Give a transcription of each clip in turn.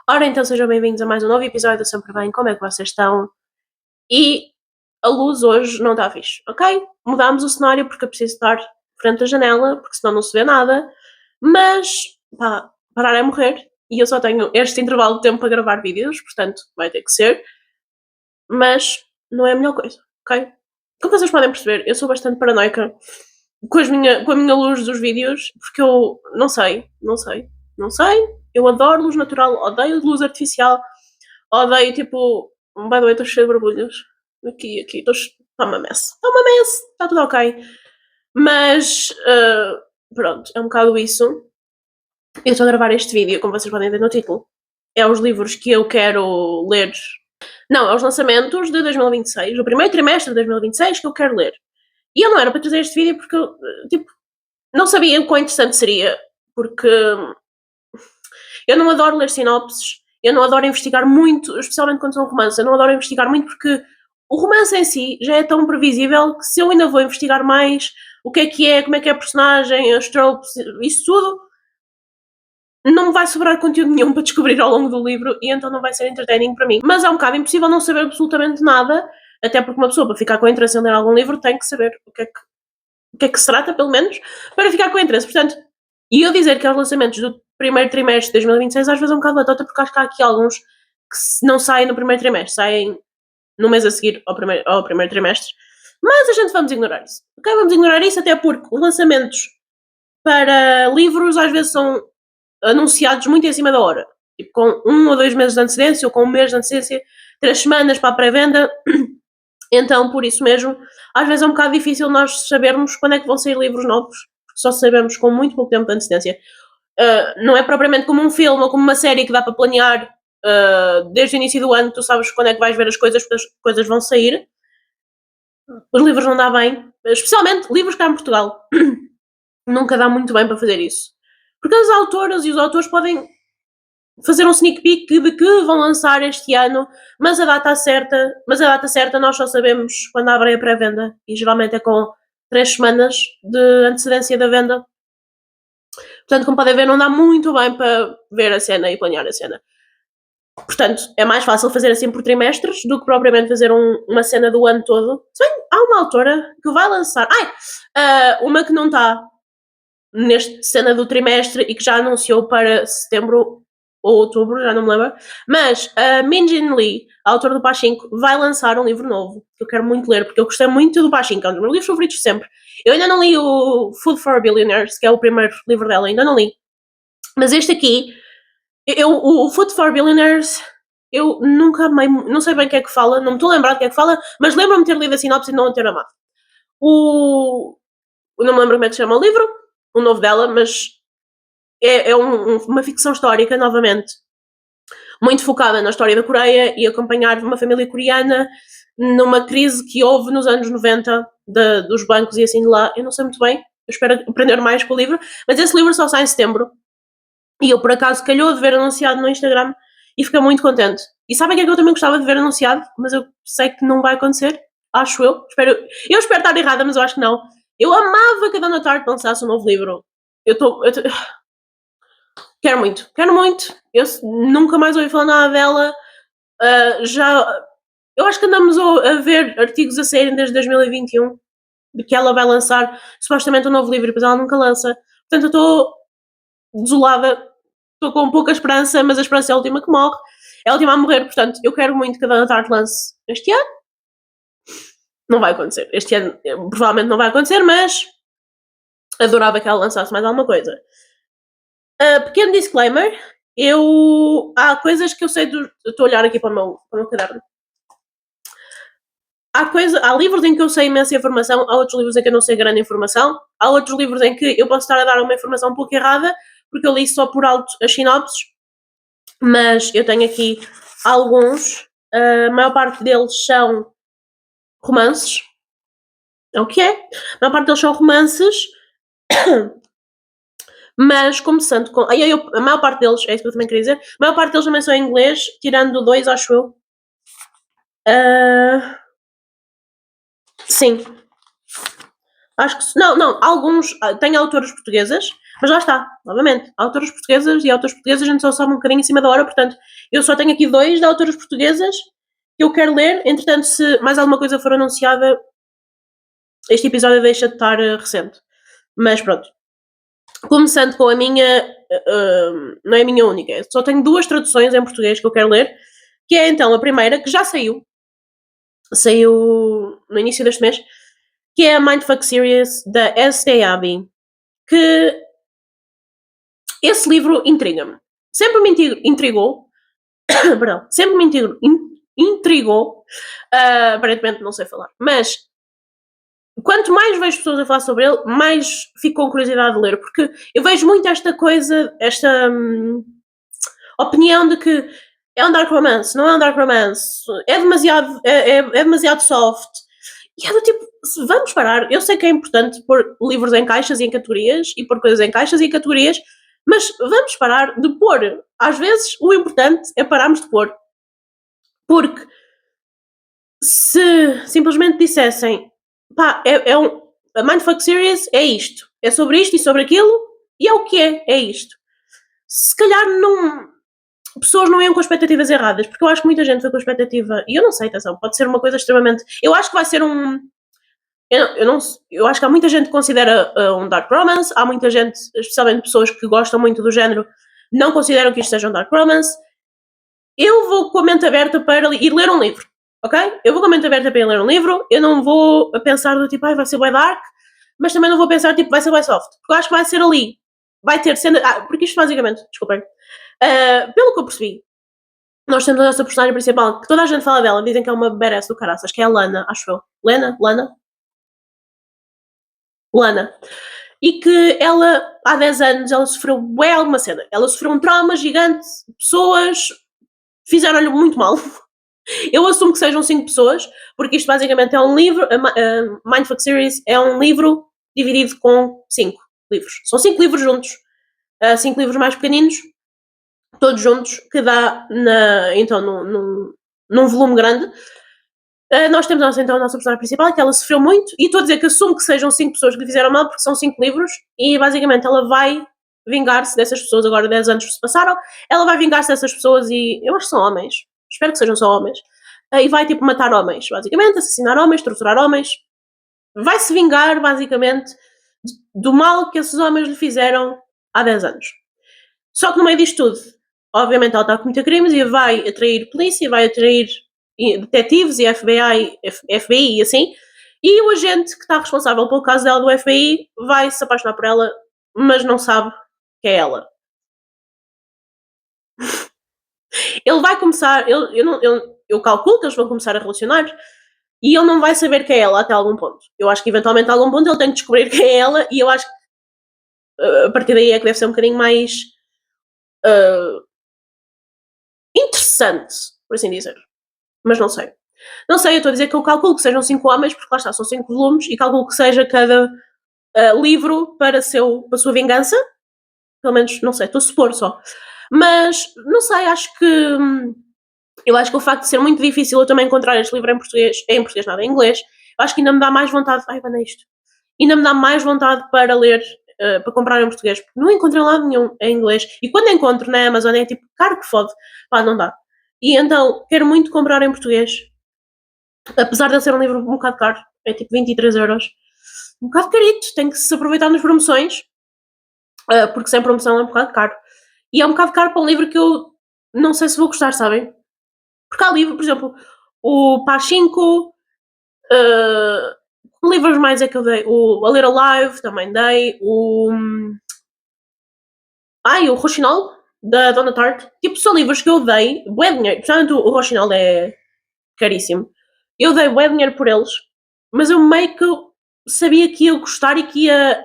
Ora, então sejam bem-vindos a mais um novo episódio do Sempre Bem, como é que vocês estão? E a luz hoje não está fixe, ok? Mudámos o cenário porque eu preciso estar frente à janela, porque senão não se vê nada, mas, pá, parar é morrer, e eu só tenho este intervalo de tempo para gravar vídeos, portanto vai ter que ser, mas não é a melhor coisa, ok? Como vocês podem perceber, eu sou bastante paranoica com a minha luz dos vídeos, porque eu não sei. Eu adoro luz natural, odeio luz artificial, odeio tipo. By the way, estou cheia de borbulhas. Aqui, estou. Está uma mess. Está uma mess, está tudo ok. Mas, pronto, é um bocado isso. Eu estou a gravar este vídeo, como vocês podem ver no título. É os livros que eu quero ler. Não, é os lançamentos de 2026, o primeiro trimestre de 2026 que eu quero ler. E eu não era para trazer este vídeo porque eu, tipo, não sabia o quão interessante seria, porque eu não adoro ler sinopses, eu não adoro investigar muito, especialmente quando são romances, eu não adoro investigar muito porque o romance em si já é tão previsível que se eu ainda vou investigar mais o que é, como é que é a personagem, as tropes, isso tudo, não me vai sobrar conteúdo nenhum para descobrir ao longo do livro e então não vai ser entertaining para mim. Mas é um bocado impossível não saber absolutamente nada, até porque uma pessoa para ficar com interesse em ler algum livro tem que saber o que é que se trata, pelo menos, para ficar com interesse. Portanto, e eu dizer que aos lançamentos do primeiro trimestre de 2026 às vezes é um bocado batota, porque acho que há aqui alguns que não saem no primeiro trimestre, saem no mês a seguir ao primeiro trimestre. Mas a gente vamos ignorar isso. Ok? Vamos ignorar isso, até porque os lançamentos para livros às vezes são anunciados muito em cima da hora. Tipo, com 1 ou 2 meses de antecedência, ou com 1 mês de antecedência, 3 semanas para a pré-venda. Então, por isso mesmo, às vezes é um bocado difícil nós sabermos quando é que vão sair livros novos, porque só sabemos com muito pouco tempo de antecedência. Não é propriamente como um filme ou como uma série que dá para planear desde o início do ano, tu sabes quando é que vais ver as coisas, porque as coisas vão sair. Os livros não dá bem, especialmente livros cá em Portugal. Nunca dá muito bem para fazer isso. Porque as autoras e os autores podem fazer um sneak peek de que vão lançar este ano, mas a data certa nós só sabemos quando abrem a pré-venda e geralmente é com 3 semanas de antecedência da venda. Portanto, como podem ver, não dá muito bem para ver a cena e planear a cena. Portanto, é mais fácil fazer assim por trimestres do que propriamente fazer uma cena do ano todo. Se bem, há uma autora que vai lançar. Uma que não está neste cena do trimestre e que já anunciou para setembro ou outubro, já não me lembro. Mas a Min-Jin Lee, a autora do Pachinko, vai lançar um livro novo que eu quero muito ler, porque eu gostei muito do Pachinko, é um dos meus livros favoritos sempre. Eu ainda não li o Food for Billionaires, que é o primeiro livro dela, ainda não li. Mas este aqui, o Food for Billionaires, eu nunca amei, não sei bem o que é que fala, não me estou a lembrar do que é que fala, mas lembro-me de ter lido a sinopse e não a ter amado. Não me lembro como é que se chama o livro, o novo dela, mas é uma ficção histórica, novamente, muito focada na história da Coreia e acompanhar uma família coreana numa crise que houve nos anos 90 dos bancos e assim de lá. Eu não sei muito bem, eu espero aprender mais com o livro, mas esse livro só sai em setembro e eu por acaso calhou de ver anunciado no Instagram e fiquei muito contente. E sabem o que é que eu também gostava de ver anunciado, mas eu sei que não vai acontecer, acho eu. Eu espero estar errada, mas eu acho que não. Eu amava que a Dona Tarte lançasse um novo livro. Quero muito, quero muito. Eu nunca mais ouvi falar nada dela. Já. Eu acho que andamos a ver artigos a saírem desde 2021 de que ela vai lançar supostamente um novo livro e depois ela nunca lança. Portanto, eu estou desolada, estou com pouca esperança, mas a esperança é a última que morre, é a última a morrer. Portanto, eu quero muito que a Dona Tarte lance este ano. Não vai acontecer. Este ano provavelmente não vai acontecer, mas adorava que ela lançasse mais alguma coisa. Pequeno disclaimer, há coisas que eu sei estou a olhar aqui para o meu caderno. Há livros em que eu sei imensa informação, há outros livros em que eu não sei grande informação, há outros livros em que eu posso estar a dar uma informação um pouco errada, porque eu li só por alto as sinopses, mas eu tenho aqui alguns, a maior parte deles são romances, é o que é, a maior parte deles são romances, mas começando com. A maior parte deles, é isso que eu também queria dizer, a maior parte deles também são em inglês, tirando 2, acho eu. Sim. Acho que. Não, alguns. Tem autoras portuguesas, Mas lá está, novamente, autoras portuguesas e autores portugueses a gente só sabe um bocadinho em cima da hora, portanto, eu só tenho aqui 2 de autoras portuguesas que eu quero ler. Entretanto, se mais alguma coisa for anunciada, este episódio deixa de estar recente. Mas pronto. Começando com a minha, não é a minha única, só tenho 2 traduções em português que eu quero ler, que é então a primeira, que já saiu no início deste mês, que é a Mindfuck Series da S.T. Abbey, que esse livro intriga-me. Sempre me intrigou, perdão, sempre me intrigou, aparentemente não sei falar, mas quanto mais vejo pessoas a falar sobre ele, mais fico com curiosidade de ler, porque eu vejo muito esta coisa, esta opinião de que é um dark romance, não é um dark romance, é demasiado soft. E é do tipo, vamos parar. Eu sei que é importante pôr livros em caixas e em categorias e pôr coisas em caixas e em categorias, mas vamos parar de pôr. Às vezes o importante é pararmos de pôr. Porque se simplesmente dissessem pá, a Mindfuck Series é isto, é sobre isto e sobre aquilo, e é o que é isto. Se calhar pessoas não iam com expectativas erradas, porque eu acho que muita gente foi com expectativa, e eu não sei, atenção, pode ser uma coisa extremamente. Eu acho que vai ser um. Eu acho que há muita gente que considera um dark romance, há muita gente, especialmente pessoas que gostam muito do género, não consideram que isto seja um dark romance. Eu vou com a mente aberta para ir ler um livro, ok? Eu vou com a mente aberta para ir ler um livro, eu não vou pensar do tipo, vai ser bem dark, mas também não vou pensar tipo, vai ser bem soft, porque eu acho que vai ser ali, vai ter cena, porque isto basicamente, desculpem, pelo que eu percebi, nós temos a nossa personagem principal, que toda a gente fala dela, dizem que é uma badass do caraças, que é a Lana, acho eu. Lana. E que ela, há 10 anos, ela sofreu bué alguma cena. Ela sofreu um trauma gigante, pessoas fizeram-lhe muito mal. Eu assumo que sejam 5 pessoas, porque isto basicamente é um livro, a Mindfuck Series é um livro dividido com 5 livros. São 5 livros juntos, 5 livros mais pequeninos, todos juntos, que dá então num volume grande. Nós temos então a nossa personagem principal, que ela sofreu muito, e estou a dizer que assumo que sejam 5 pessoas que lhe fizeram mal, porque são 5 livros, e basicamente ela vai vingar-se dessas pessoas. Agora 10 anos se passaram, ela vai vingar-se dessas pessoas, e eu acho que são homens, espero que sejam só homens, e vai tipo matar homens, basicamente, assassinar homens, torturar homens, vai-se vingar basicamente do mal que esses homens lhe fizeram há 10 anos. Só que no meio disto tudo, obviamente ela está a cometer crimes e vai atrair polícia, vai atrair detetives e FBI e assim, e o agente que está responsável pelo caso dela do FBI vai se apaixonar por ela, mas não sabe que é ela. Ele vai começar, eu calculo que eles vão começar a relacionar, e ele não vai saber que é ela até algum ponto. Eu acho que eventualmente a algum ponto ele tem que descobrir quem é ela, e eu acho que a partir daí é que deve ser um bocadinho mais interessante, por assim dizer. Mas não sei. Não sei, eu estou a dizer que eu calculo que sejam 5 homens, porque lá está, são 5 volumes, e calculo que seja cada livro para a sua vingança. Pelo menos, não sei, estou a supor só. Mas, não sei, acho que. Eu acho que o facto de ser muito difícil eu também encontrar este livro em português nada, em inglês, eu acho que ainda me dá mais vontade. Ai, vai isto. Ainda me dá mais vontade para ler, para comprar em português, porque não encontro em lado nenhum em inglês. E quando encontro na Amazon é tipo, caro que fode. Pá, não dá. E então, quero muito comprar em português, apesar de ele ser um livro um bocado caro, é tipo 23 euros, um bocado carito, tem que se aproveitar nas promoções, porque sem promoção é um bocado caro. E é um bocado caro para um livro que eu não sei se vou gostar, sabem? Porque há livro, por exemplo, o Pachinko, que livros mais é que eu dei? O A Little Live também dei, o Rochinol, da Donna Tartt. Tipo, são livros que eu dei bué dinheiro, principalmente o Rochinol é caríssimo. Eu dei bué dinheiro por eles, mas eu meio que sabia que ia gostar e que ia.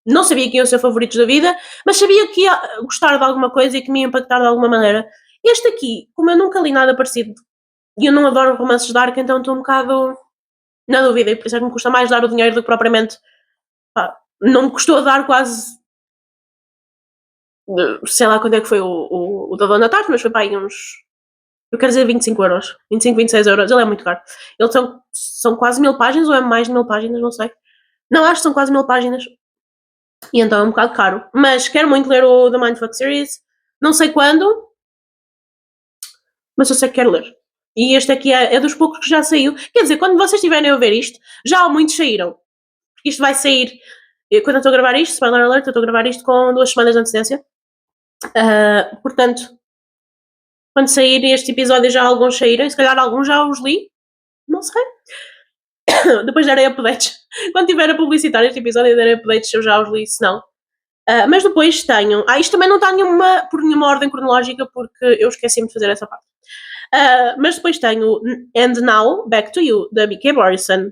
Não sabia que iam ser favoritos da vida, mas sabia que ia gostar de alguma coisa e que me ia impactar de alguma maneira. Este aqui, como eu nunca li nada parecido e eu não adoro romances dark, então estou um bocado na dúvida, e por isso é que me custa mais dar o dinheiro do que propriamente. Pá, não me custou a dar quase. Sei lá quando é que foi o da Dona Tarte, mas foi para aí uns. Eu quero dizer 25 euros. 25, 26 euros. Ele é muito caro. Eles são quase 1000 páginas ou é mais de 1000 páginas, não sei. Não, acho que são quase 1000 páginas. E então é um bocado caro. Mas quero muito ler o The Mindfuck Series. Não sei quando, mas eu sei que quero ler. E este aqui é dos poucos que já saiu. Quer dizer, quando vocês estiverem a ver isto, já muitos saíram. Porque isto vai sair. Quando eu estou a gravar isto, spoiler alert, eu estou a gravar isto com 2 semanas de antecedência. Portanto, quando sair este episódio, já alguns saíram. Se calhar alguns já os li. Não sei. Depois darei updates. Quando tiver a publicitar este episódio, darei updates se eu já os li, se não. Mas depois tenho. Isto também não está por nenhuma ordem cronológica, porque eu esqueci-me de fazer essa parte. Mas depois tenho And Now, Back to You, da B.K. Morrison,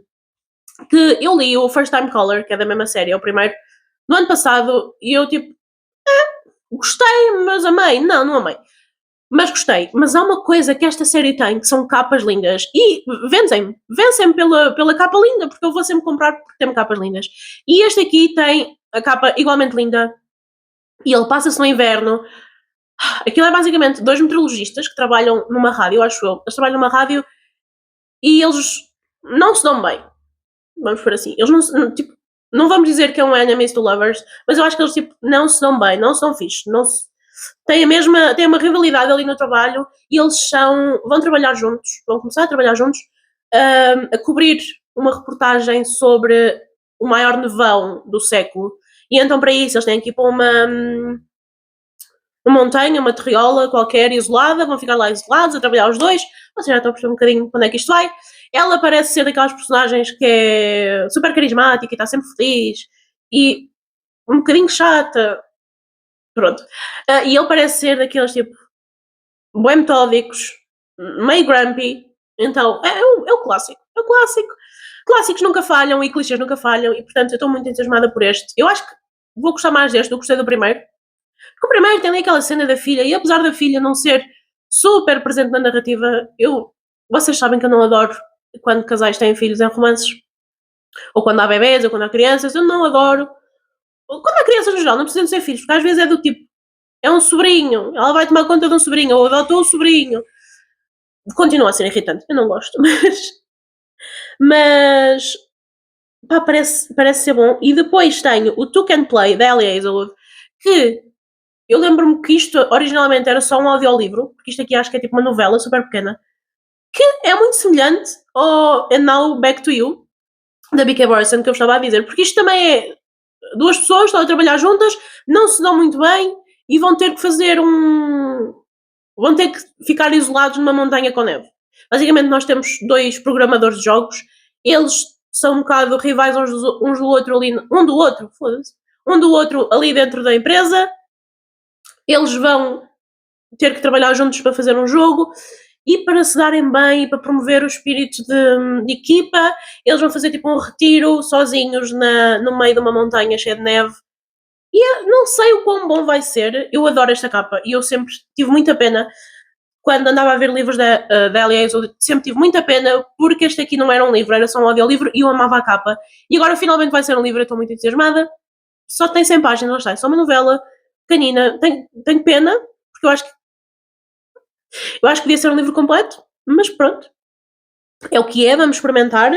que eu li o First Time Caller, que é da mesma série, é o primeiro, no ano passado, e eu tipo, gostei, mas amei. Não amei. Mas gostei. Mas há uma coisa que esta série tem, que são capas lindas. E vencem-me pela capa linda, porque eu vou sempre comprar porque tem capas lindas. E este aqui tem a capa igualmente linda. E ele passa-se no inverno. Aquilo é basicamente 2 meteorologistas que trabalham numa rádio, acho eu. Eles trabalham numa rádio e eles não se dão bem. Vamos por assim. Eles não vamos dizer que é um enemies to lovers, mas eu acho que eles tipo, não se dão bem, não se dão fixe. Têm uma rivalidade ali no trabalho e eles vão trabalhar juntos, vão começar a trabalhar juntos, a cobrir uma reportagem sobre o maior nevão do século. E então para isso eles têm que ir para uma montanha, uma terriola qualquer isolada, vão ficar lá isolados a trabalhar os dois. Vocês já estão a perceber um bocadinho para onde é que isto vai. Ela parece ser daquelas personagens que é super carismática e está sempre feliz e um bocadinho chata. Pronto. E ele parece ser daqueles tipo bem metódicos, meio grumpy. Então, é o clássico. É o clássico. Clássicos nunca falham e clichês nunca falham e, portanto, eu estou muito entusiasmada por este. Eu acho que vou gostar mais deste do que gostei do primeiro. Porque o primeiro tem ali aquela cena da filha e, apesar da filha não ser super presente na narrativa, vocês sabem que eu não adoro quando casais têm filhos em romances. Ou quando há bebês, ou quando há crianças. Eu não adoro. Ou quando há crianças no geral, não precisam ser filhos, porque às vezes é do tipo, é um sobrinho, ela vai tomar conta de um sobrinho, ou adotou um sobrinho. Continua a ser irritante, eu não gosto, mas pá, parece ser bom. E depois tenho o Two Can Play, da Ellie Hazelwood, que eu lembro-me que isto originalmente era só um audiolivro, porque isto aqui acho que é tipo uma novela super pequena, que é muito semelhante ao And Now Back to You, da B.K. Morrison, que eu estava a dizer, porque isto também é 2 pessoas estão a trabalhar juntas, não se dão muito bem e vão ter que fazer vão ter que ficar isolados numa montanha com neve. Basicamente nós temos 2 programadores de jogos, eles são um bocado rivais uns do outro ali, um do outro ali dentro da empresa, eles vão ter que trabalhar juntos para fazer um jogo e para se darem bem e para promover o espírito de equipa, eles vão fazer tipo um retiro sozinhos no meio de uma montanha cheia de neve. E não sei o quão bom vai ser. Eu adoro esta capa e eu sempre tive muita pena quando andava a ver livros da Ellie Hazelwood, sempre tive muita pena porque este aqui não era um livro, era só um audiolivro e eu amava a capa. E agora finalmente vai ser um livro, eu estou muito entusiasmada. Só tem 100 páginas, não está, é só uma novela pequenina. Tenho pena, porque eu acho que podia ser um livro completo, mas pronto. É o que é, vamos experimentar.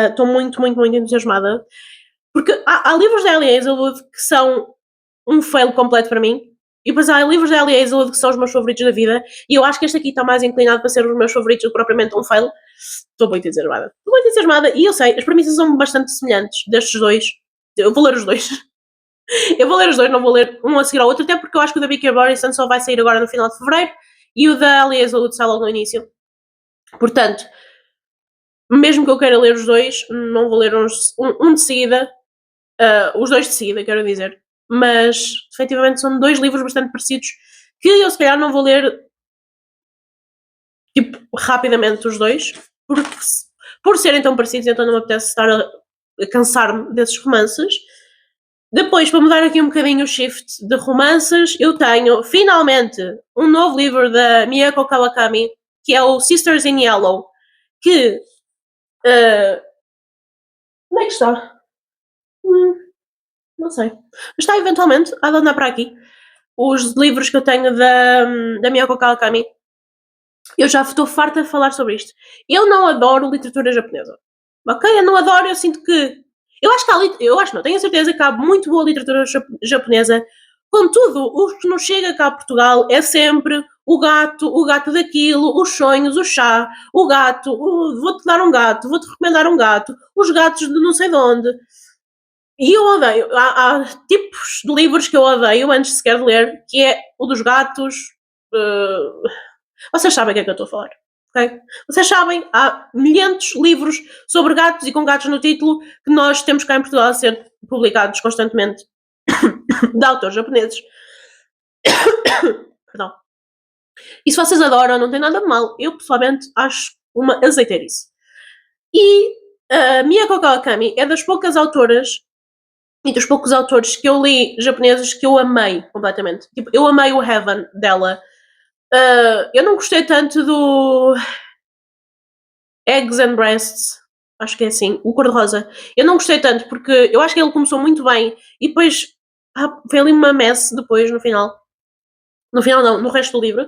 Estou muito, muito, muito entusiasmada. Porque há livros da Ellie Hazelwood que são um fail completo para mim. E depois há livros da Ellie Hazelwood que são os meus favoritos da vida. E eu acho que este aqui está mais inclinado para ser os meus favoritos do que propriamente um fail. Estou muito entusiasmada. E eu sei, as premissas são bastante semelhantes destes dois. Eu vou ler os dois. Eu vou ler os dois, não vou ler um a seguir ao outro, até porque eu acho que o da B.K. Morrison só vai sair agora no final de fevereiro e o da Ellie Hazelwood sai logo no início. Portanto, mesmo que eu queira ler os dois, não vou ler um de seguida. Os dois de seguida, quero dizer. Mas, efetivamente, são 2 livros bastante parecidos que eu, se calhar, não vou ler tipo, rapidamente os dois, porque por serem tão parecidos, então não me apetece estar a cansar-me desses romances. Depois, para mudar aqui um bocadinho o shift de romances, eu tenho, finalmente, um novo livro da Miyako Kawakami, que é o Sisters in Yellow, que... onde é que está? Não sei. Mas está eventualmente a andar para aqui. Os livros que eu tenho da Miyako Kawakami. Eu já estou farta de falar sobre isto. Eu não adoro literatura japonesa. Ok? Eu não adoro, eu sinto que... Eu acho que eu acho não, tenho a certeza que há muito boa literatura japonesa, contudo, o que nos chega cá a Portugal é sempre o gato daquilo, os sonhos, o chá, o gato, vou-te dar um gato, vou-te recomendar um gato, os gatos de não sei de onde. E eu odeio, há tipos de livros que eu odeio antes sequer de ler, que é o dos gatos. eh, Vocês sabem o que é que eu estou a falar, ok? Vocês sabem, há milhentos livros sobre gatos e com gatos no título que nós temos cá em Portugal a ser publicados constantemente de autores japoneses. Perdão. E se vocês adoram, não tem nada de mal. Eu, pessoalmente, acho uma azeiteirice. E a Miyako Kawakami é das poucas autoras e dos poucos autores que eu li japoneses que eu amei completamente. Tipo, eu amei o Heaven dela. Eu não gostei tanto do Eggs and Breasts, acho que é assim, o cor-de-rosa. Eu não gostei tanto porque eu acho que ele começou muito bem e depois foi ali uma mess depois no final. No final não, no resto do livro.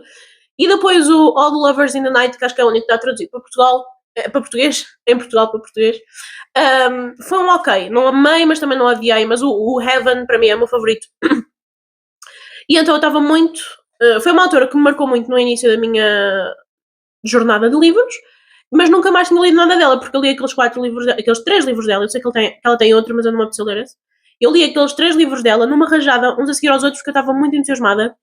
E depois o All the Lovers in the Night, que acho que é o único que está traduzido para Portugal, para português, em Portugal para português. Foi um ok, não amei, mas também não odiei, mas o Heaven para mim é o meu favorito. E então eu estava muito. Foi uma autora que me marcou muito no início da minha jornada de livros, mas nunca mais tinha lido nada dela, porque eu li aqueles 3 livros dela. Eu sei que ela tem outro, mas eu não me apeteceu ler esse. Eu li aqueles 3 livros dela numa rajada, uns a seguir aos outros, porque eu estava muito entusiasmada.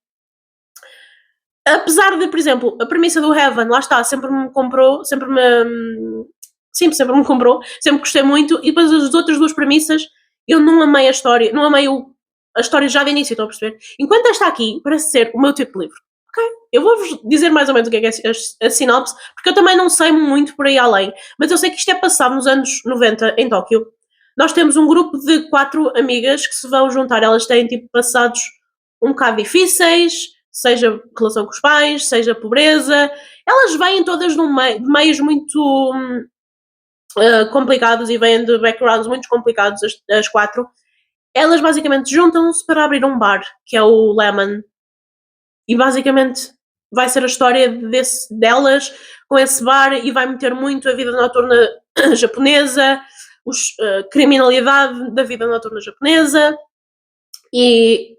Apesar de, por exemplo, a premissa do Heaven, lá está, sempre me comprou, sempre me comprou, sempre gostei muito, e depois as outras 2 premissas, eu não amei a história, não amei a história já de início, estão a perceber? Enquanto esta aqui parece ser o meu tipo de livro, ok? Eu vou-vos dizer mais ou menos o que é a sinopse, porque eu também não sei muito por aí além, mas eu sei que isto é passado nos anos 90 em Tóquio. Nós temos um grupo de 4 amigas que se vão juntar, elas têm tipo passados um bocado difíceis, seja relação com os pais, seja pobreza, elas vêm todas de meios muito complicados e vêm de backgrounds muito complicados, as 4. Elas basicamente juntam-se para abrir um bar, que é o Lemon, e basicamente vai ser a história delas com esse bar e vai meter muito a vida noturna japonesa, criminalidade da vida noturna japonesa, e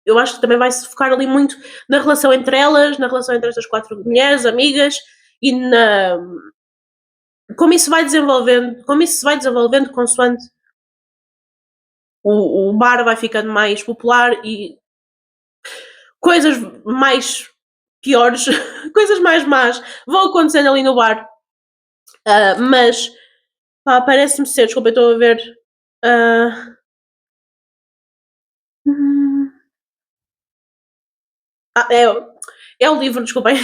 eu acho que também vai se focar ali muito na relação entre elas, na relação entre estas 4 mulheres, amigas, e como isso se vai desenvolvendo consoante o bar vai ficando mais popular e coisas mais piores, coisas mais más vão acontecendo ali no bar. Mas parece-me ser, desculpa, eu estou a ver. Uh, é o livro, desculpem.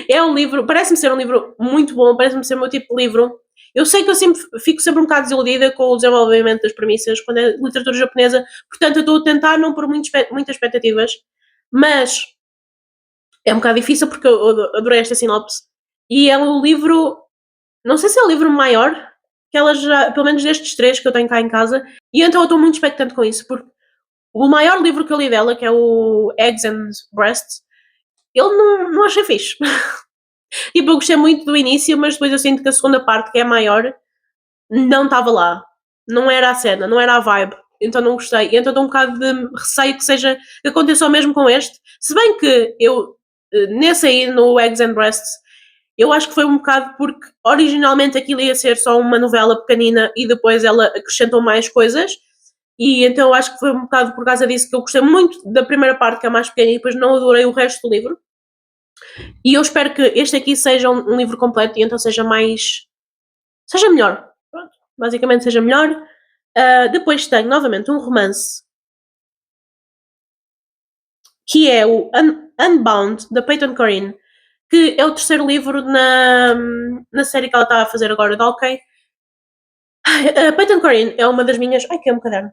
É um livro, parece-me ser um livro muito bom, parece-me ser o meu tipo de livro. Eu sei que eu fico sempre um bocado desiludida com o desenvolvimento das premissas quando é literatura japonesa, portanto eu estou a tentar não pôr muitas expectativas, mas é um bocado difícil porque eu adorei esta sinopse. E é um livro, não sei se é o livro maior, que ela já, pelo menos destes 3 que eu tenho cá em casa, e então eu estou muito expectante com isso, porque o maior livro que eu li dela, que é o Eggs and Breasts, eu não achei fixe. Tipo, eu gostei muito do início, mas depois eu sinto que a segunda parte, que é maior, não estava lá. Não era a cena, não era a vibe. Então não gostei. Então estou um bocado de receio que aconteça o mesmo com este. Se bem que eu, nesse aí, no Eggs and Breasts, eu acho que foi um bocado porque originalmente aquilo ia ser só uma novela pequenina e depois ela acrescentou mais coisas. E então eu acho que foi um bocado por causa disso que eu gostei muito da primeira parte, que é mais pequena, e depois não adorei o resto do livro. E eu espero que este aqui seja um livro completo e então seja melhor. Pronto, basicamente seja melhor. Depois tenho novamente um romance que é o Unbound, da Peyton Corinne, que é o 3º livro na série que ela está a fazer agora da OK. A Peyton Corinne é uma das minhas. Ai, que é um caderno.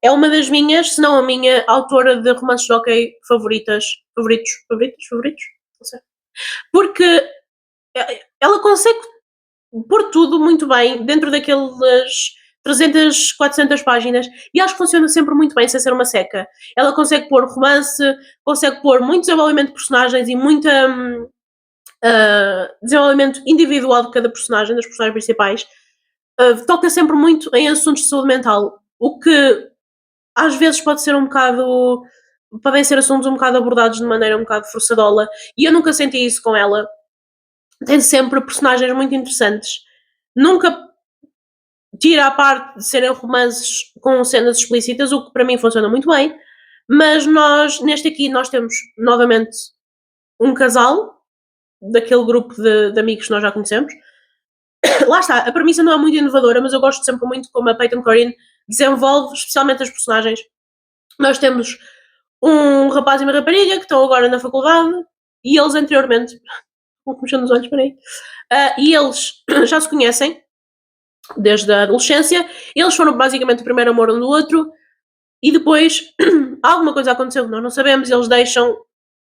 É uma das minhas, se não a minha, autora de romances de OK favoritos? Não sei. Porque ela consegue pôr tudo muito bem dentro daquelas 300, 400 páginas e acho que funciona sempre muito bem sem ser uma seca. Ela consegue pôr romance, consegue pôr muito desenvolvimento de personagens e muito desenvolvimento individual de cada personagem, das personagens principais. toca sempre muito em assuntos de saúde mental, o que às vezes pode ser um bocado. Podem ser assuntos um bocado abordados de maneira um bocado forçadola, e eu nunca senti isso com ela. Tem sempre personagens muito interessantes. Nunca tira a parte de serem romances com cenas explícitas, o que para mim funciona muito bem, mas neste aqui, nós temos novamente um casal, daquele grupo de amigos que nós já conhecemos. Lá está, a premissa não é muito inovadora, mas eu gosto sempre muito como a Peyton Corinne desenvolve, especialmente as personagens. Nós temos um rapaz e uma rapariga que estão agora na faculdade, e eles anteriormente, vou mexer nos olhos, peraí, e eles já se conhecem desde a adolescência. Eles foram basicamente o primeiro amor um do outro, e depois alguma coisa aconteceu que nós não sabemos, eles deixam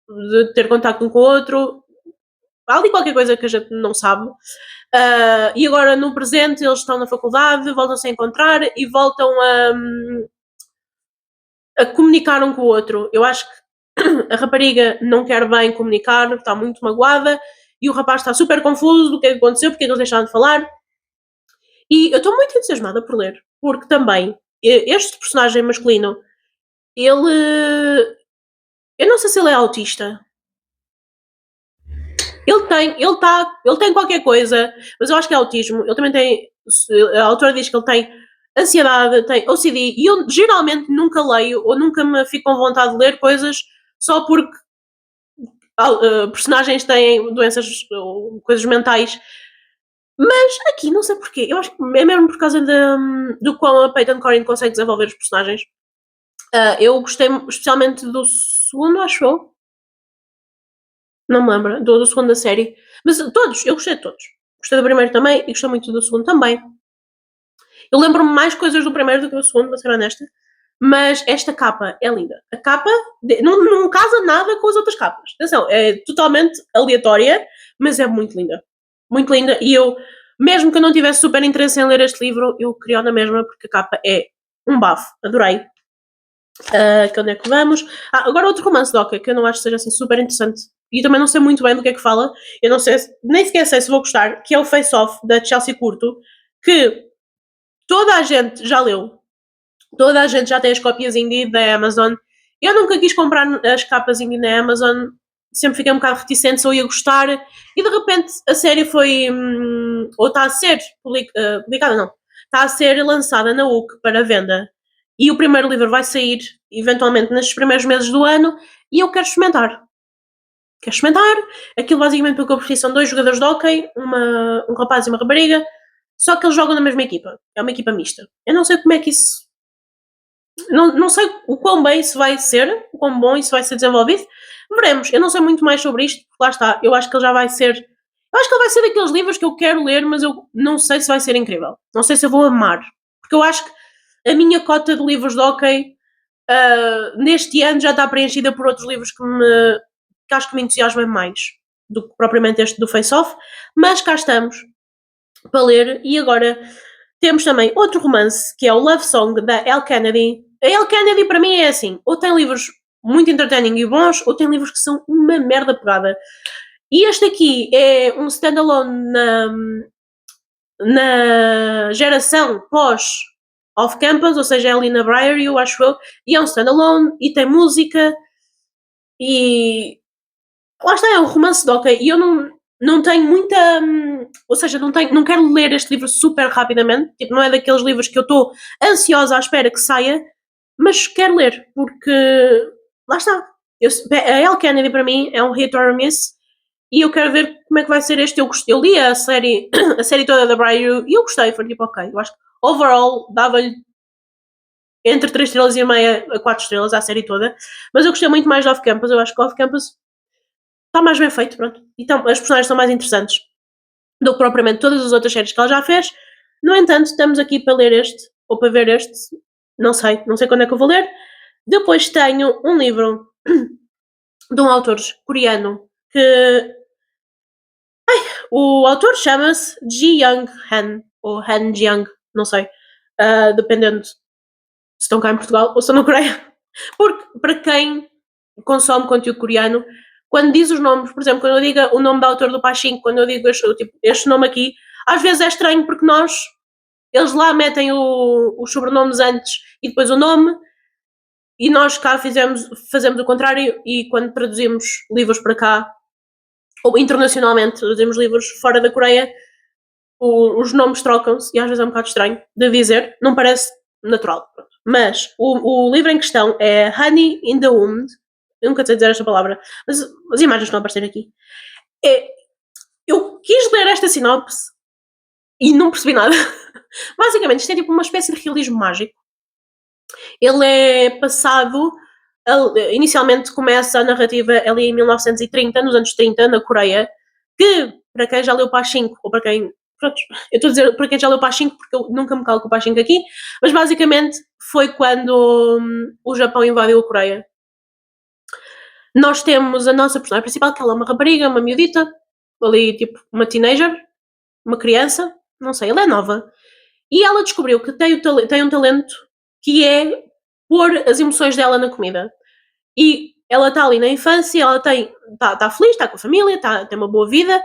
de ter contacto um com o outro. Há ali qualquer coisa que a gente não sabe. E agora, no presente, eles estão na faculdade, voltam-se a encontrar e voltam a comunicar um com o outro. Eu acho que a rapariga não quer bem comunicar, está muito magoada, e o rapaz está super confuso do que aconteceu, porque é que eles deixaram de falar. E eu estou muito entusiasmada por ler, porque também este personagem masculino, ele. Eu não sei se ele é autista. Ele tem qualquer coisa, mas eu acho que é autismo. Ele também tem. A autora diz que ele tem ansiedade, tem OCD, e eu geralmente nunca leio ou nunca me fico com vontade de ler coisas só porque personagens têm doenças ou coisas mentais. Mas aqui não sei porquê. Eu acho que é mesmo por causa do qual a Peyton Corin consegue desenvolver os personagens. Eu gostei especialmente do segundo, acho eu. Não me lembro, do segundo da série. Mas todos, eu gostei de todos. Gostei do primeiro também e gostei muito do segundo também. Eu lembro-me mais coisas do primeiro do que do segundo, vou ser honesta. Mas esta capa é linda. A capa não casa nada com as outras capas. Atenção, é totalmente aleatória, mas é muito linda. Muito linda. E eu, mesmo que eu não tivesse super interesse em ler este livro, eu queria na mesma, porque a capa é um bafo. Adorei. Que onde é que vamos? Agora outro romance de Oca, que eu não acho que seja assim super interessante. E também não sei muito bem do que é que fala. Eu não sei, nem sequer sei se vou gostar, que é o Face Off, da Chelsea Curto, que toda a gente já leu. Toda a gente já tem as cópias indie da Amazon. Eu nunca quis comprar as capas indie na Amazon. Sempre fiquei um bocado reticente se eu ia gostar. E de repente a série foi... ou está a ser publicada, não. Está a ser lançada na UC para venda. E o primeiro livro vai sair, eventualmente, nestes primeiros meses do ano. E eu quero experimentar. Quero experimentar. Aquilo basicamente, pelo que eu percebi, são 2 jogadores de hóquei. Um rapaz e uma rapariga. Só que eles jogam na mesma equipa. É uma equipa mista. Eu não sei como é que isso... Não sei o quão bem isso vai ser, o quão bom isso vai ser desenvolvido. Veremos. Eu não sei muito mais sobre isto, porque lá está. Eu acho que ele já vai ser... Eu acho que ele vai ser daqueles livros que eu quero ler, mas eu não sei se vai ser incrível. Não sei se eu vou amar. Porque eu acho que a minha cota de livros de hockey neste ano já está preenchida por outros livros que acho que me entusiasmam mais do que propriamente este do Face Off. Mas cá estamos para ler. E agora temos também outro romance, que é o Love Song, da Elle Kennedy. A Elle Kennedy, para mim, é assim: ou tem livros muito entertaining e bons, ou tem livros que são uma merda pegada. E este aqui é um standalone na geração pós off-campus, ou seja, é ali na Briarview, acho eu, e é um standalone, e tem música, e lá está, é um romance de hockey, e eu não tenho muita... ou seja, não quero ler este livro super rapidamente, tipo, não é daqueles livros que eu estou ansiosa à espera que saia, mas quero ler, porque lá está. A Elle Kennedy para mim é um hit or miss, e eu quero ver como é que vai ser este. Eu li a série, a série toda da Briar e eu gostei, foi tipo, ok, eu acho que overall dava-lhe entre 3 estrelas e meia a 4 estrelas à série toda, mas eu gostei muito mais de Off Campus. Eu acho que Off Campus está mais bem feito, pronto. Então, as personagens são mais interessantes do que propriamente todas as outras séries que ela já fez. No entanto, estamos aqui para ler este, ou para ver este, não sei quando é que eu vou ler. Depois tenho um livro de um autor coreano que... o autor chama-se Ji Young Han, ou Han Jiang, não sei, dependendo se estão cá em Portugal ou se estão na Coreia. Porque, para quem consome conteúdo coreano, quando diz os nomes, por exemplo, quando eu digo o nome do autor do Pachinko, quando eu digo este nome aqui, às vezes é estranho porque nós Eles lá metem os sobrenomes antes e depois o nome, e nós cá fazemos o contrário, e quando traduzimos livros para cá, ou internacionalmente traduzimos livros fora da Coreia, os nomes trocam-se, e às vezes é um bocado estranho de dizer, não parece natural. Mas o livro em questão é Honey in the Wound, eu nunca sei dizer esta palavra, mas as imagens estão a aparecer aqui. Eu quis ler esta sinopse e não percebi nada. Basicamente, isto é tipo uma espécie de realismo mágico. Ele é passado. Inicialmente começa a narrativa ali em 1930, nos anos 30, na Coreia, que para quem já leu Pachinko, ou para quem. Pronto, eu estou a dizer para quem já leu Pachinko, porque eu nunca me calo com o Pachinko aqui, mas basicamente foi quando o Japão invadiu a Coreia. Nós temos a nossa personagem principal, que ela é uma rapariga, uma miudita, ali tipo uma teenager, uma criança, não sei, ela é nova. E ela descobriu que tem um talento que é pôr as emoções dela na comida. E ela está ali na infância, ela está feliz, está com a família, tem uma boa vida,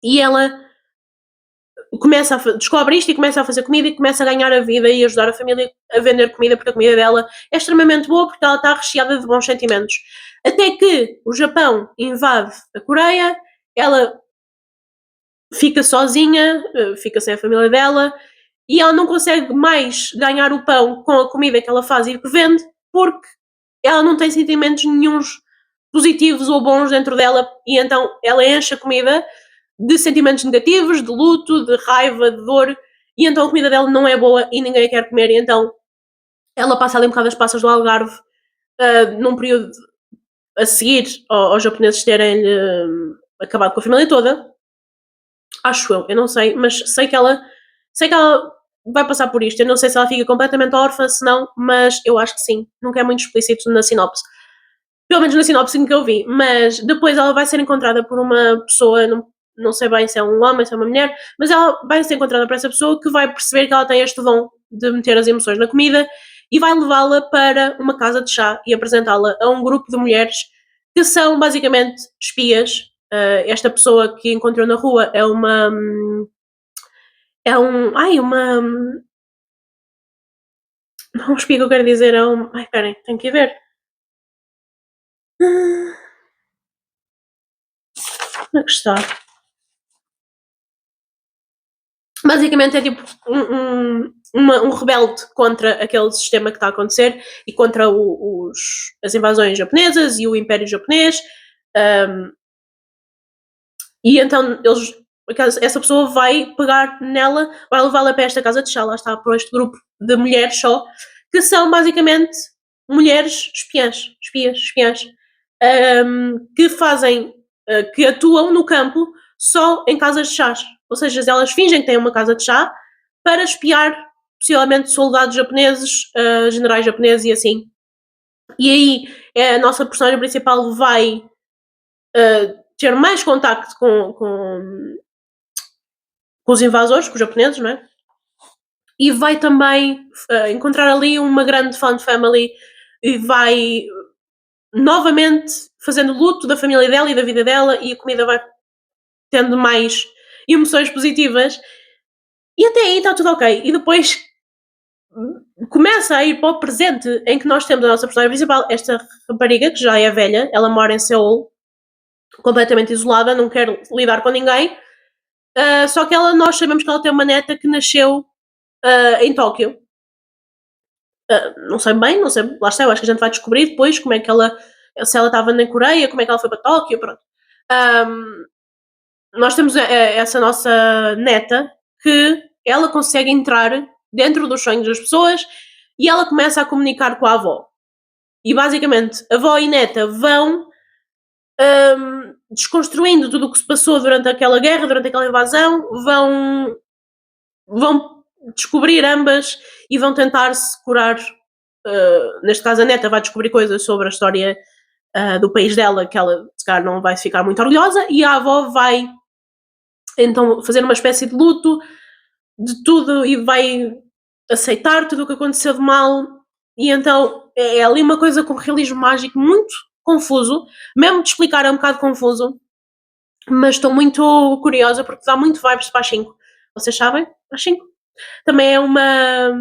e ela descobre isto e começa a fazer comida e começa a ganhar a vida e ajudar a família a vender comida, porque a comida dela é extremamente boa, porque ela está recheada de bons sentimentos. Até que o Japão invade a Coreia, ela fica sozinha, fica sem a família dela, e ela não consegue mais ganhar o pão com a comida que ela faz e que vende, porque ela não tem sentimentos nenhuns positivos ou bons dentro dela, e então ela enche a comida de sentimentos negativos, de luto, de raiva, de dor, e então a comida dela não é boa e ninguém a quer comer, e então ela passa ali um bocado as passas do Algarve, num período a seguir aos japoneses terem acabado com a família toda. Acho eu não sei, mas sei que ela vai passar por isto. Eu não sei se ela fica completamente órfã, se não, mas eu acho que sim. Nunca é muito explícito na sinopse. Pelo menos na sinopse que eu vi. Mas depois ela vai ser encontrada por uma pessoa, não sei bem se é um homem, se é uma mulher, mas ela vai ser encontrada por essa pessoa que vai perceber que ela tem este dom de meter as emoções na comida e vai levá-la para uma casa de chá e apresentá-la a um grupo de mulheres que são basicamente espias. Esta pessoa que encontrou na rua é uma. É um. Ai, uma. Não espia que eu quero dizer, é um. Ai, esperem, tenho que ir ver. Onde é que está? Basicamente é tipo um rebelde contra aquele sistema que está a acontecer e contra as invasões japonesas e o Império Japonês. E então essa pessoa vai pegar nela, vai levá-la para esta casa de chá, lá está, para este grupo de mulheres só, que são basicamente mulheres espiãs, que fazem, que atuam no campo só em casas de chás. Ou seja, elas fingem que têm uma casa de chá para espiar possivelmente soldados japoneses, generais japoneses e assim. E aí a nossa personagem principal vai ter mais contacto com os invasores, com os japoneses, não é? E vai também encontrar ali uma grande fan family e vai novamente fazendo luto da família dela e da vida dela, e a comida vai tendo mais emoções positivas, e até aí está tudo ok. E depois começa a ir para o presente, em que nós temos a nossa personagem principal, esta rapariga, que já é velha, ela mora em Seul, completamente isolada, não quer lidar com ninguém, só que nós sabemos que ela tem uma neta que nasceu em Tóquio. Não sei bem, não sei, lá está, eu acho que a gente vai descobrir depois como é que se ela estava na Coreia, como é que ela foi para Tóquio, pronto. Nós temos essa nossa neta que ela consegue entrar dentro dos sonhos das pessoas e ela começa a comunicar com a avó. E basicamente, a avó e neta vão desconstruindo tudo o que se passou durante aquela guerra, durante aquela invasão, vão descobrir ambas e vão tentar se curar. Neste caso, a neta vai descobrir coisas sobre a história do país dela que ela, se calhar, não vai ficar muito orgulhosa, e a avó vai então fazer uma espécie de luto de tudo e vai aceitar tudo o que aconteceu de mal, e então é ali uma coisa com realismo mágico muito confuso, mesmo de explicar é um bocado confuso, mas estou muito curiosa porque dá muito vibes de Pachinko, Vocês sabem? Às 5. Também é uma.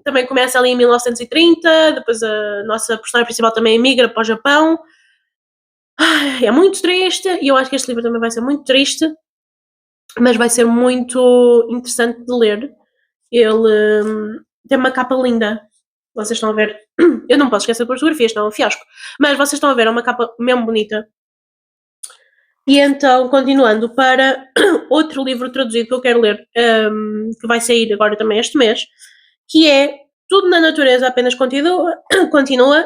Também começa ali em 1930, depois a nossa personagem principal também emigra para o Japão. Ai, é muito triste, e eu acho que este livro também vai ser muito triste, mas vai ser muito interessante de ler. Ele tem uma capa linda. Vocês estão a ver. Eu não posso esquecer de fotografias, não é um fiasco. Mas vocês estão a ver, é uma capa mesmo bonita. E então, continuando para outro livro traduzido que eu quero ler, que vai sair agora também este mês, que é Tudo na Natureza Apenas Continua,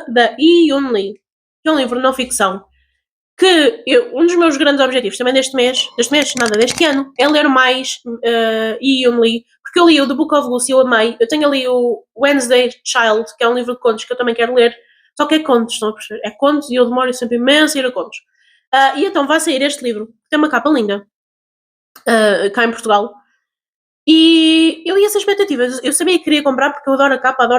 da Yi Yun Lee, que é um livro de não ficção, que um dos meus grandes objetivos também deste ano, é ler mais Yi Yun Lee, porque eu li o The Book of Lucy, eu amei, eu tenho ali o Wednesday Child, que é um livro de contos que eu também quero ler, só que é contos, estão a perceber? É contos e eu demoro sempre imenso a ir a contos. E então vai sair este livro, que tem uma capa linda, cá em Portugal. E eu ia sem expectativas, eu sabia que queria comprar porque eu adoro a capa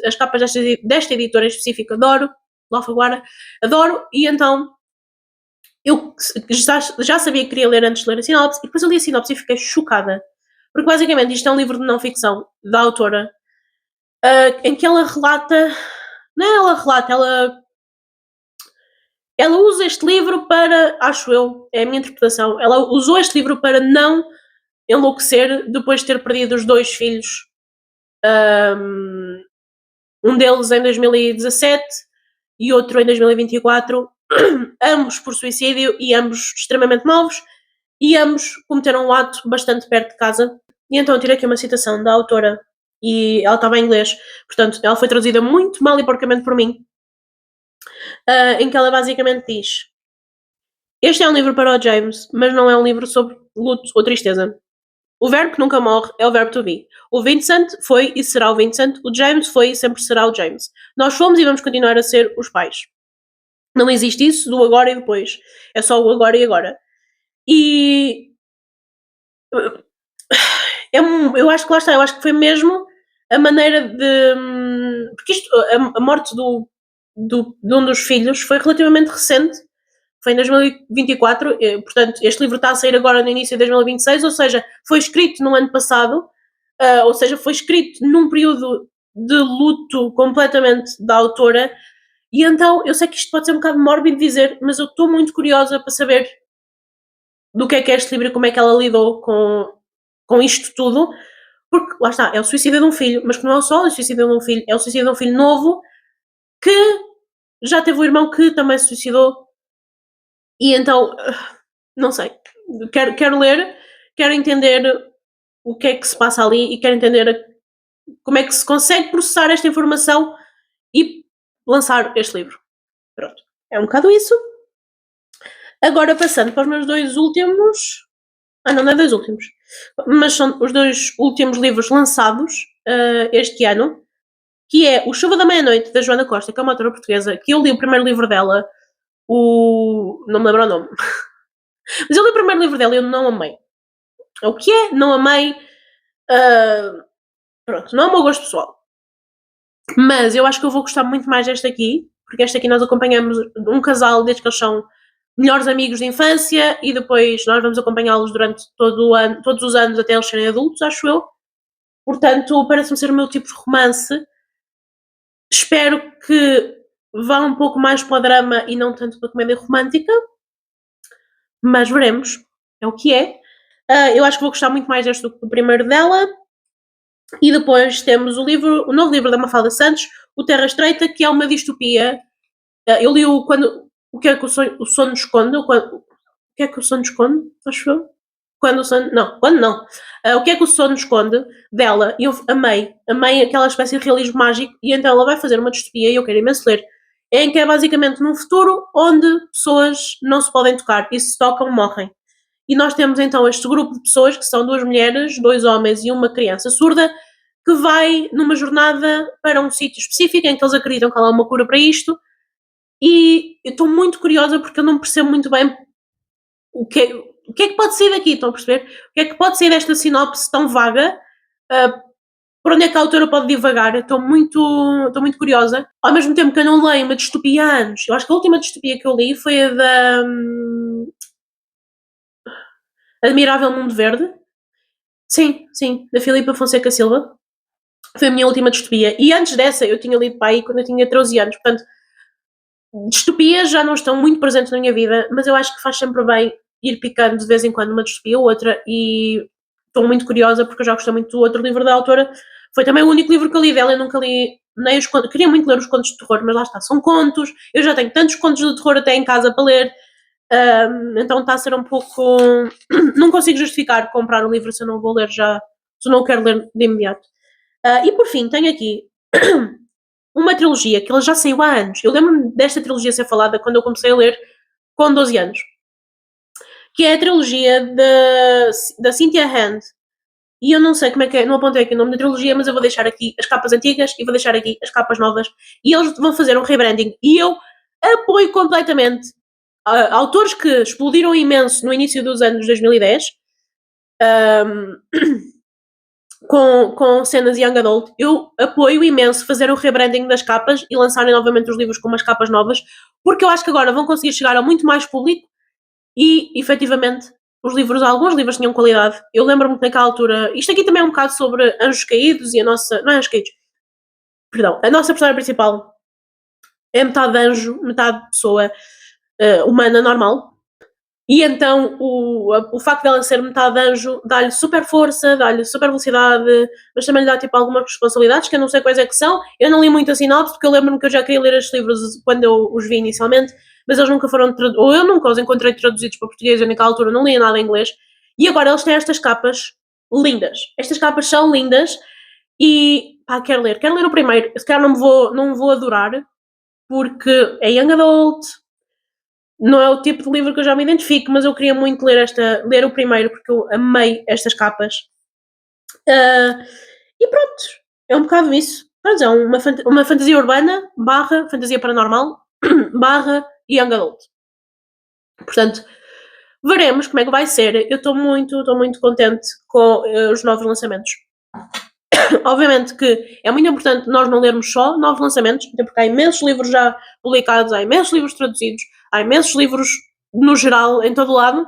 as capas desta editora em específico, adoro, Alfaguara, adoro, e então eu já sabia que queria ler antes de ler a sinopse, e depois eu li a sinopse e fiquei chocada, porque basicamente isto é um livro de não ficção da autora, em que ela relata, não é ela relata, ela usa este livro para, acho eu, é a minha interpretação, ela usou este livro para não enlouquecer depois de ter perdido os 2 filhos, um deles em 2017 e outro em 2024, ambos por suicídio e ambos extremamente novos, e ambos cometeram um ato bastante perto de casa. E então eu tirei aqui uma citação da autora, e ela estava em inglês, portanto ela foi traduzida muito mal e porcamente por mim, em que ela basicamente diz: este é um livro para o James, mas não é um livro sobre luto ou tristeza. O verbo que nunca morre é o verbo to be. O Vincent foi e será o Vincent. O James foi e sempre será o James. Nós fomos e vamos continuar a ser os pais. Não existe isso do agora e depois. É só o agora e agora. E eu acho que lá está. Eu acho que foi mesmo a maneira de. Porque isto, a morte de um dos filhos foi relativamente recente. Foi em 2024, portanto, este livro está a sair agora no início de 2026, ou seja, foi escrito no ano passado, ou seja, foi escrito num período de luto completamente da autora, e então eu sei que isto pode ser um bocado mórbido dizer, mas eu estou muito curiosa para saber do que é este livro e como é que ela lidou com isto tudo, porque lá está, é o suicídio de um filho, mas que não é só o suicídio de um filho, é o suicídio de um filho novo que já teve um irmão que também se suicidou, e então, não sei, quero ler, quero entender o que é que se passa ali e quero entender como é que se consegue processar esta informação e lançar este livro. Pronto, é um bocado isso. Agora passando para os meus 2 últimos. Não é 2 últimos, mas são os 2 últimos livros lançados este ano, que é O Chuva da Meia-Noite, da Joana Costa, que é uma autora portuguesa, que eu li o primeiro livro dela, não me lembro o nome, mas eu li o primeiro livro dela e eu não amei. O que é? Não amei. Pronto, não é o meu gosto pessoal. Mas eu acho que eu vou gostar muito mais desta aqui, porque esta aqui nós acompanhamos um casal desde que eles são melhores amigos de infância e depois nós vamos acompanhá-los durante todos os anos até eles serem adultos, acho eu. Portanto, parece-me ser o meu tipo de romance. Espero que vá um pouco mais para o drama e não tanto para a comédia romântica, mas veremos. É o que é. Eu acho que vou gostar muito mais deste do que do primeiro dela. E depois temos o novo livro da Mafalda Santos, O Terra Estreita, que é uma distopia. Eu li o que é que o sono esconde, o que é que o sono esconde, acho eu. Quando não. O que é que o sono esconde dela, e eu amei aquela espécie de realismo mágico, e então ela vai fazer uma distopia, e eu quero imenso ler, em que é basicamente num futuro onde pessoas não se podem tocar, e se tocam, morrem. E nós temos então este grupo de pessoas, que são 2 mulheres, 2 homens e uma criança surda, que vai numa jornada para um sítio específico em que eles acreditam que há uma cura para isto, e eu estou muito curiosa porque eu não percebo muito bem o que é que pode sair daqui, estão a perceber? O que é que pode sair desta sinopse tão vaga? Por onde é que a autora pode divagar? Estou muito curiosa. Ao mesmo tempo que eu não leio uma distopia há anos. Eu acho que a última distopia que eu li foi a da Admirável Mundo Verde, Sim, sim, da Filipa Fonseca Silva. Foi a minha última distopia. E antes dessa, eu tinha lido para aí quando eu tinha 13 anos. Portanto, distopias já não estão muito presentes na minha vida, mas eu acho que faz sempre bem ir picando de vez em quando uma distopia ou outra. E estou muito curiosa porque eu já gostei muito do outro livro da autora. Foi também o único livro que eu li dela. Eu nunca li nem os contos. Queria muito ler os contos de terror, mas lá está, são contos. Eu já tenho tantos contos de terror até em casa para ler. Então está a ser um pouco. Não consigo justificar comprar um livro se eu não vou ler já, se eu não quero ler de imediato. E por fim, tenho aqui uma trilogia que ela já saiu há anos. Eu lembro-me desta trilogia ser falada quando eu comecei a ler com 12 anos. Que é a trilogia da Cynthia Hand. E eu não sei como é que é, não apontei aqui o nome da trilogia, mas eu vou deixar aqui as capas antigas e vou deixar aqui as capas novas. E eles vão fazer um rebranding. E eu apoio completamente autores que explodiram imenso no início dos anos 2010, com cenas young adult. Eu apoio imenso fazer o rebranding das capas e lançarem novamente os livros com umas capas novas, porque eu acho que agora vão conseguir chegar a muito mais público e, efetivamente, alguns livros tinham qualidade. Eu lembro-me que naquela altura, isto aqui também é um bocado sobre Anjos Caídos e não é Anjos Caídos, perdão, a nossa personagem principal é metade anjo, metade pessoa humana normal. E então o facto dela ser metade anjo dá-lhe super força, dá-lhe super velocidade, mas também lhe dá tipo algumas responsabilidades que eu não sei quais é que são. Eu não li muito a sinopse porque eu lembro-me que eu já queria ler estes livros quando eu os vi inicialmente, mas eles nunca foram ou eu nunca os encontrei traduzidos para português, eu naquela altura não lia nada em inglês. E agora eles têm estas capas lindas. Estas capas são lindas e pá, quero ler o primeiro. Se calhar não vou adorar porque é young adult, não é o tipo de livro que eu já me identifico, mas eu queria muito ler o primeiro porque eu amei estas capas. E pronto, é um bocado isso. Mas é uma fantasia urbana barra fantasia paranormal barra young adult. Portanto, veremos como é que vai ser. Eu estou muito contente com os novos lançamentos. Obviamente que é muito importante nós não lermos só novos lançamentos, até porque há imensos livros já publicados, há imensos livros traduzidos, há imensos livros no geral, em todo o lado.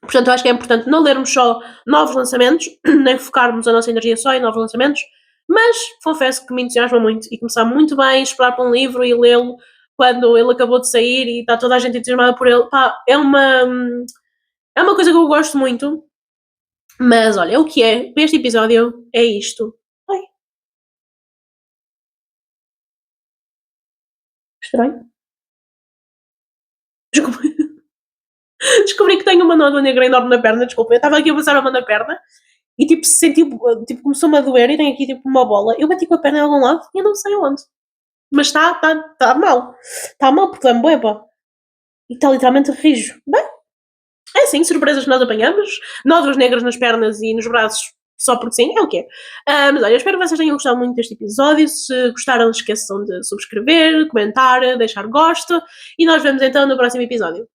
Portanto, eu acho que é importante não lermos só novos lançamentos, nem focarmos a nossa energia só em novos lançamentos, mas confesso que me entusiasma muito e começar muito bem, esperar para um livro e lê-lo quando ele acabou de sair e está toda a gente entusiasmada por ele. Pá, é uma coisa que eu gosto muito, mas olha, o que é, para este episódio, é isto. Ai, estranho. Desculpa. Descobri que tenho uma nódoa negra enorme na perna, desculpa. Eu estava aqui a passar a mão na perna e tipo, senti, tipo, começou-me a doer e tenho aqui tipo uma bola. Eu bati com a perna em algum lado e eu não sei onde. Mas está mal. Está mal porque dá-me bué, pá. E está literalmente rijo. Bem, é assim, surpresas que nós apanhamos. Nódoas negras nas pernas e nos braços só porque sim, é o que é. Mas olha, eu espero que vocês tenham gostado muito deste episódio. Se gostaram, não esqueçam de subscrever, comentar, deixar gosto. E nós vemos então no próximo episódio.